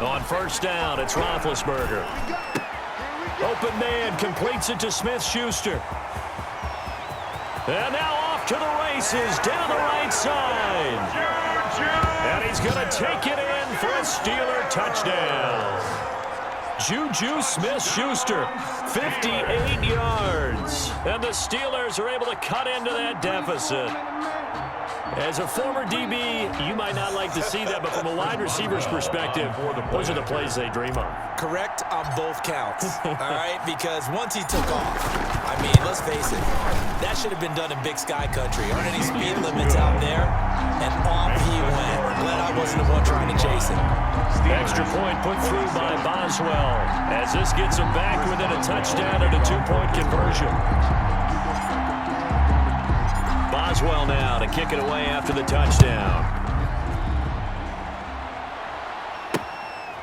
On first down, it's Roethlisberger. Open man completes it to Smith-Schuster. And now off to the races down the right side. And he's going to take it in for a Steeler touchdown. Juju Smith-Schuster, 58 yards. And the Steelers are able to cut into that deficit. As a former DB, you might not like to see that, but from a wide receiver's perspective, those are the plays they dream of. Correct on both counts, all right? Because once he took off, I mean, let's face it, that should have been done in Big Sky Country. Aren't any speed limits out there? And off he went. Glad I wasn't the one trying to chase him. Extra point put through by Boswell, as this gets him back within a touchdown and a two-point conversion. Boswell now to kick it away after the touchdown.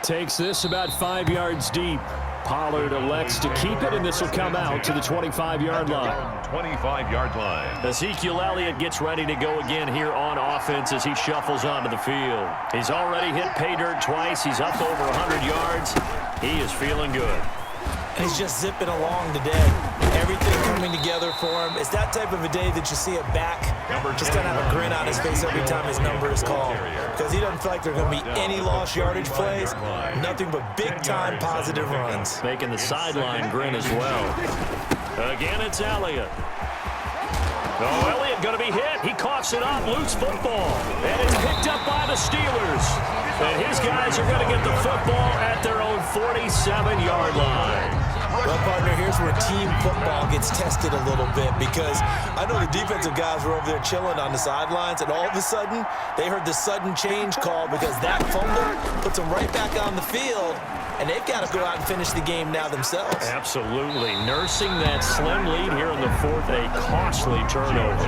Takes this about 5 yards deep. Pollard elects to keep it, and this will come out to the 25-yard line. 25-yard line. Ezekiel Elliott gets ready to go again here on offense as he shuffles onto the field. He's already hit pay dirt twice. He's up over 100 yards. He is feeling good. He's just zipping along today. Everything coming together for him. It's that type of a day that you see a back just going to have a grin on his face every time his number is called. Because he doesn't feel like there are going to be any lost yardage plays. Nothing but big-time positive runs. Making the sideline grin as well. Again, it's Elliott. Oh, Elliott going to be hit. He coughs it up, loose football. And it's picked up by the Steelers. And his guys are going to get the football at their own 47-yard line. Well, partner, here's where team football gets tested a little bit, because I know the defensive guys were over there chilling on the sidelines, and all of a sudden, they heard the sudden change call because that fumble puts them right back on the field, and they've got to go out and finish the game now themselves. Absolutely. Nursing that slim lead here in the fourth, a costly turnover.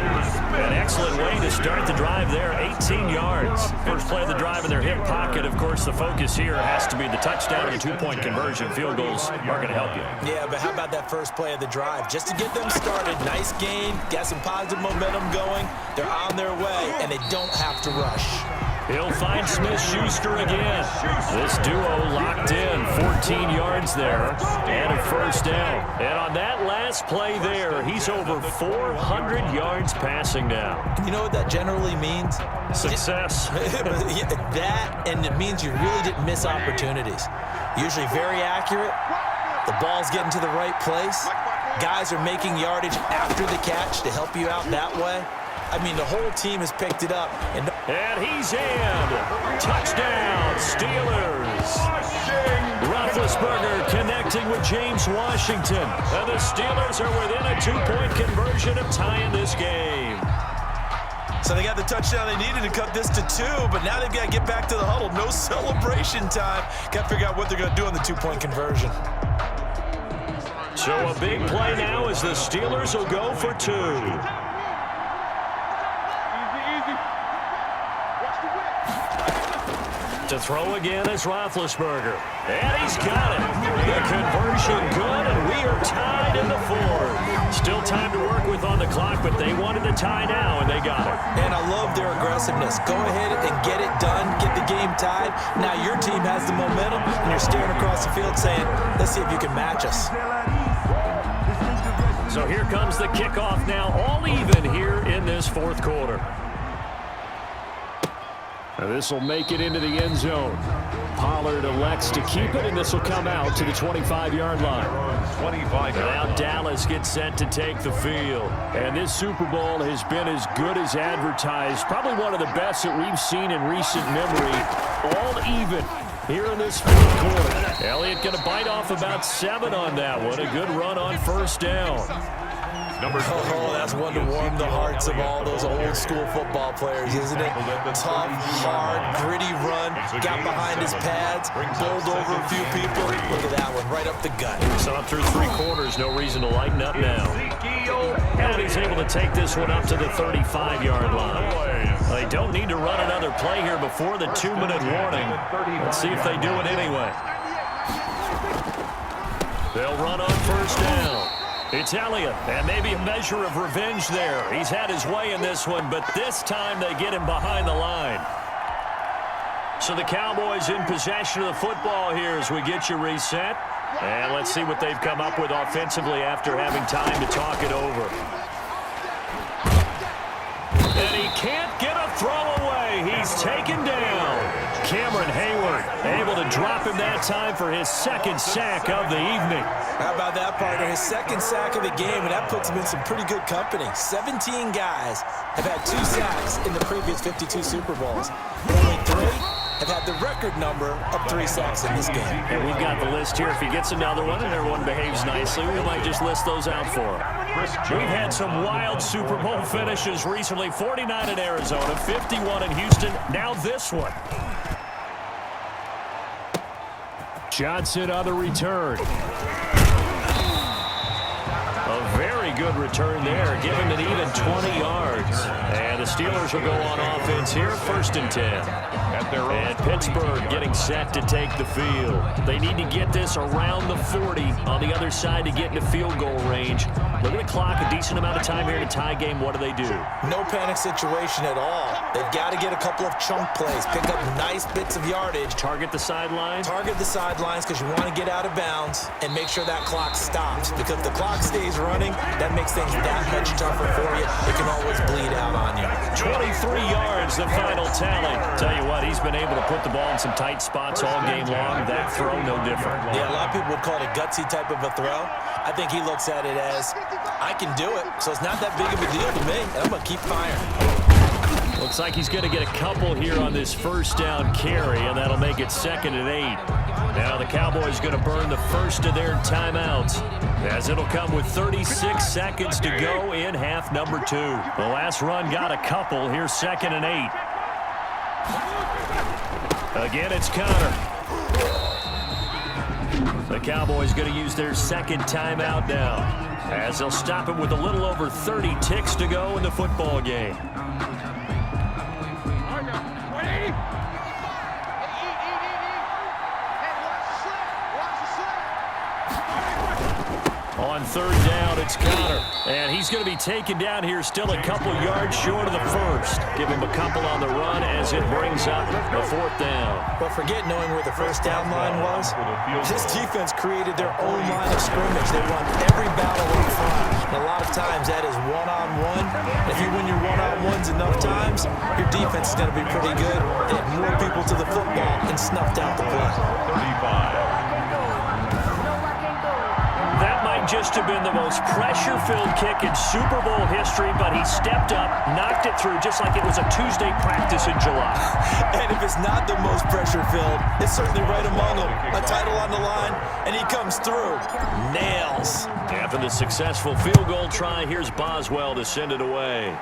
An excellent way to start the drive there, 18 yards. First play of the drive in their hip pocket. Of course, the focus here has to be the touchdown and the two-point conversion. Field goals are going to help you. Yeah, but how about that first play of the drive? Just to get them started, nice gain, got some positive momentum going. They're on their way, and they don't have to rush. He'll find Smith-Schuster again. This duo locked in, 14 yards there, and a first down. And on that last play there, he's over 400 yards passing now. You know what that generally means? Success. That, and it means you really didn't miss opportunities. Usually very accurate. The ball's getting to the right place. Guys are making yardage after the catch to help you out that way. I mean, the whole team has picked it up. And he's in. Touchdown, Steelers. Roethlisberger connecting with James Washington. And the Steelers are within a two-point conversion of tying this game. So they got the touchdown they needed to cut this to 2, but now they've got to get back to the huddle. No celebration time. Got to figure out what they're going to do on the two-point conversion. So a big play now as the Steelers will go for 2. To throw again is Roethlisberger. And he's got it. The conversion good, and we are tied in the fourth. Still time to work with on the clock, but they wanted to tie now, and they got it. And I love their aggressiveness. Go ahead and get it done, get the game tied. Now your team has the momentum, and you're staring across the field saying, let's see if you can match us. So here comes the kickoff now, all even here in this fourth quarter. Now this will make it into the end zone. Pollard elects to keep it, and this will come out to the 25-yard line. 25 Now Dallas gets set to take the field. And this Super Bowl has been as good as advertised. Probably one of the best that we've seen in recent memory. All even here in this fourth quarter. Elliott going to bite off about 7 on that one. A good run on first down. Oh, that's one to warm the hearts of all those old school football players, isn't it? Tough, hard, gritty run, got behind his pads, bowled over a few people. Look at that one, right up the gut. So up through 3 quarters, no reason to lighten up now. And he's able to take this one up to the 35-yard line. They don't need to run another play here before the 2-minute warning. Let's see if they do it anyway. They'll run on first down. It's Elliott, and maybe a measure of revenge there. He's had his way in this one, but this time they get him behind the line. So the Cowboys in possession of the football here as we get you reset. And let's see what they've come up with offensively after having time to talk it over. And he can't get a throw away. He's taken down. Cameron Hayward able to drop him that time for his second sack of the evening. How about that, partner? His second sack of the game, and that puts him in some pretty good company. 17 guys have had 2 sacks in the previous 52 Super Bowls. Only 3 have had the record number of 3 sacks in this game. And we've got the list here. If he gets another one and everyone behaves nicely, we might just list those out for him. We've had some wild Super Bowl finishes recently. 49 in Arizona, 51 in Houston, now this one. Johnson on the return. A very good return there, giving it even 20 yards. And the Steelers will go on offense here, 1st and 10. And Pittsburgh getting set to take the field. They need to get this around the 40 on the other side to get into field goal range. Look at the clock, a decent amount of time here to tie game. What do? No panic situation at all. They've got to get a couple of chunk plays, pick up nice bits of yardage. Target the sidelines? Target the sidelines because you want to get out of bounds and make sure that clock stops. Because if the clock stays running, that makes things that much tougher for you. It can always bleed out on you. 23 yards, the final tally. Tell you what, he's been able to put the ball in some tight spots all game long. That throw, no different. Yeah, a lot of people would call it a gutsy type of a throw. I think he looks at it as, I can do it, so it's not that big of a deal to me, and I'm going to keep firing. Looks like he's going to get a couple here on this first down carry, and that'll make it 2nd and 8. Now the Cowboys going to burn the first of their timeouts, as it'll come with 36 seconds to go in half number 2. The last run got a couple. Here's 2nd and 8. Again, it's Connor. The Cowboys going to use their second timeout now, as they'll stop him with a little over 30 ticks to go in the football game. On 3rd down, it's Connor. And he's going to be taken down here, still a couple yards short of the first. Give him a couple on the run as it brings up the 4th down. But forget knowing where the first down line was. This defense created their own line of scrimmage. They won every battle in front. And a lot of times that is one-on-one. If you win your one-on-ones enough times, your defense is going to be pretty good. They had more people to the football and snuffed out the play. 35. That might just have been the most pressure-filled kick in Super Bowl history, but he stepped up, knocked it through just like it was a Tuesday practice in July. And if it's not the most pressure-filled, it's certainly right among them. A title on the line, and he comes through. Nails. After the successful field goal try, here's Boswell to send it away.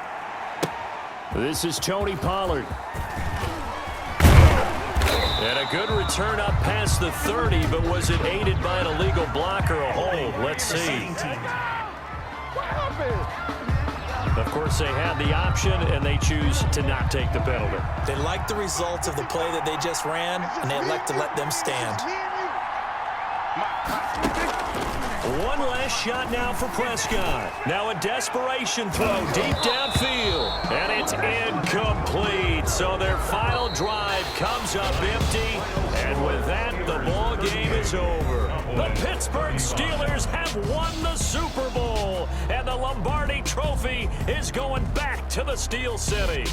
This is Tony Pollard. And a good return up past the 30, but was it aided by an illegal block or a hold? Let's see. Of course, they had the option, and they choose to not take the penalty. They like the results of the play that they just ran, and they elect to let them stand. One last shot now for Prescott. Now a desperation throw deep downfield. And it's incomplete. So their final drive comes up empty. And with that, the ball game is over. The Pittsburgh Steelers have won the Super Bowl. And the Lombardi Trophy is going back to the Steel City.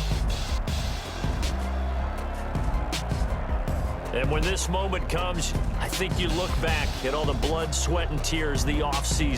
And when this moment comes, I think you look back at all the blood, sweat, and tears the offseason.